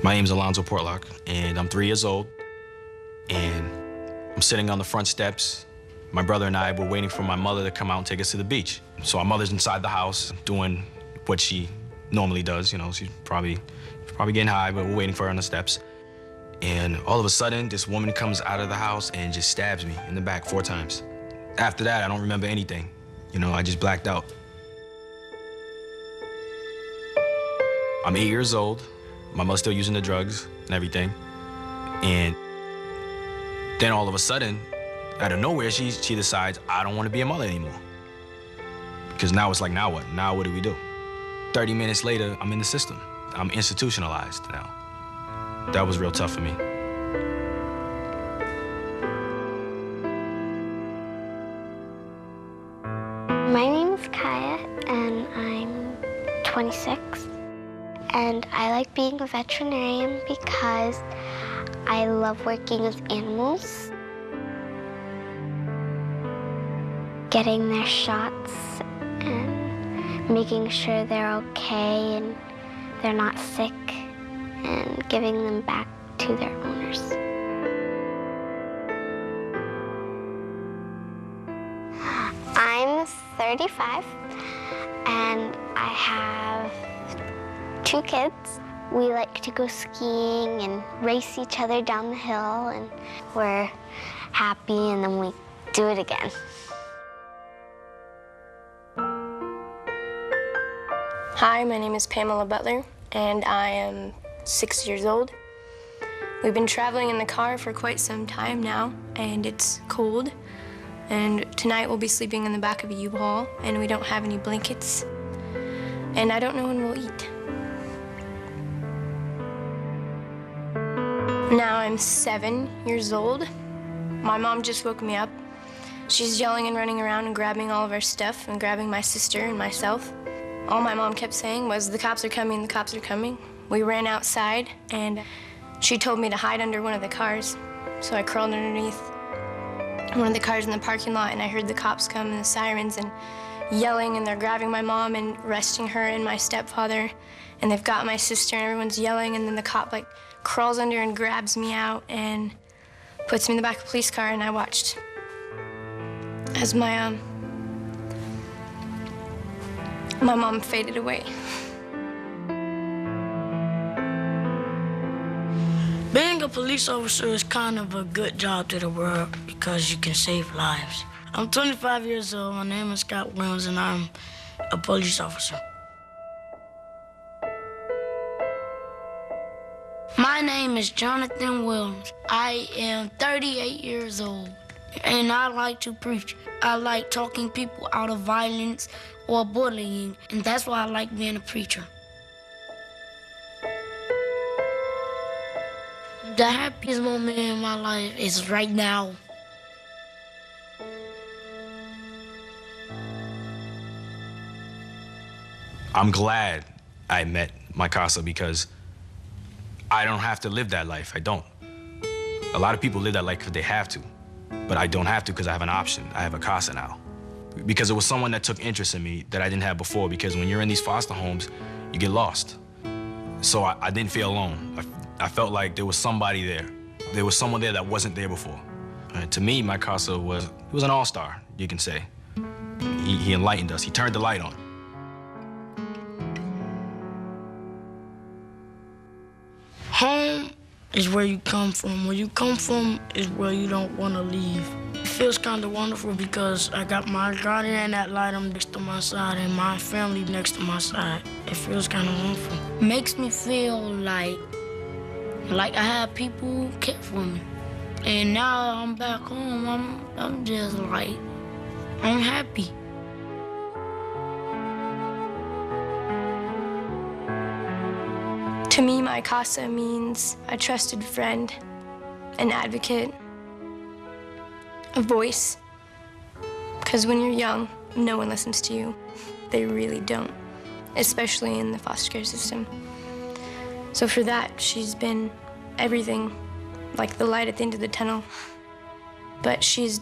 My name's Alonzo Portlock, and I'm 3 years old, and I'm sitting on the front steps. My brother and I were waiting for my mother to come out and take us to the beach. So our mother's inside the house doing what she normally does. You know, she's probably getting high, but we're waiting for her on the steps. And all of a sudden, this woman comes out of the house and just stabs me in the back 4 times. After that, I don't remember anything. You know, I just blacked out. I'm 8 years old. My mother's still using the drugs and everything. And then all of a sudden, out of nowhere, she decides, I don't want to be a mother anymore. Because now it's like, now what? Now what do we do? 30 minutes later, I'm in the system. I'm institutionalized now. That was real tough for me. My name is Kaya, and I'm 26. And I like being a veterinarian because I love working with animals. Getting their shots and making sure they're okay and they're not sick and giving them back to their owners. I'm 35 and I have 2 kids. We like to go skiing and race each other down the hill, and we're happy, and then we do it again. Hi, my name is Pamela Butler, and I am 6 years old. We've been traveling in the car for quite some time now, and it's cold. And tonight we'll be sleeping in the back of a U-Haul, and we don't have any blankets. And I don't know when we'll eat. Now I'm 7 years old. My mom just woke me up. She's yelling and running around and grabbing all of our stuff and grabbing my sister and myself. All my mom kept saying was, the cops are coming, the cops are coming. We ran outside and she told me to hide under one of the cars. So I crawled underneath one of the cars in the parking lot, and I heard the cops come and the sirens and yelling, and they're grabbing my mom and arresting her and my stepfather. And they've got my sister and everyone's yelling, and then the cop crawls under and grabs me out and puts me in the back of a police car, and I watched as my mom faded away. Being a police officer is kind of a good job to the world because you can save lives. I'm 25 years old, my name is Scott Williams, and I'm a police officer. My name is Jonathan Williams. I am 38 years old, and I like to preach. I like talking people out of violence or bullying, and that's why I like being a preacher. The happiest moment in my life is right now. I'm glad I met my casa because I don't have to live that life. I don't. A lot of people live that life because they have to, but I don't have to because I have an option. I have a casa now. Because it was someone that took interest in me that I didn't have before, because when you're in these foster homes, you get lost. So I didn't feel alone. I felt like there was somebody there. There was someone there that wasn't there before. And to me, my casa was an all-star, you can say. He enlightened us. He turned the light on. Home is where you come from. Where you come from is where you don't want to leave. It feels kind of wonderful because I got my guardian ad litem next to my side and my family next to my side. It feels kind of wonderful. It makes me feel like I have people who care for me. And now I'm back home, I'm just like, I'm happy. To me, my casa means a trusted friend, an advocate, a voice. Because when you're young, no one listens to you. They really don't, especially in the foster care system. So for that, she's been everything, like the light at the end of the tunnel. But she's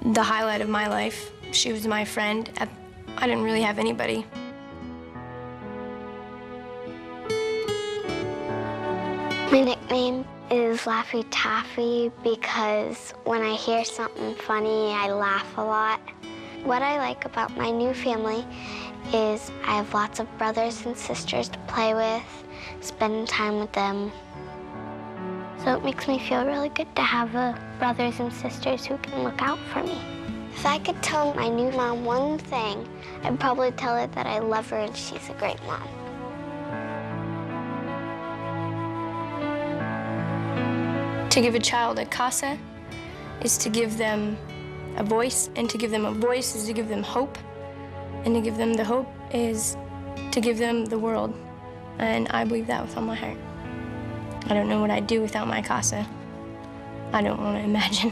the highlight of my life. She was my friend. I didn't really have anybody. My nickname is Laffy Taffy because when I hear something funny, I laugh a lot. What I like about my new family is I have lots of brothers and sisters to play with, spending time with them. So it makes me feel really good to have brothers and sisters who can look out for me. If I could tell my new mom one thing, I'd probably tell her that I love her and she's a great mom. To give a child a casa is to give them a voice, and to give them a voice is to give them hope, and to give them the hope is to give them the world. And I believe that with all my heart. I don't know what I'd do without my casa. I don't want to imagine.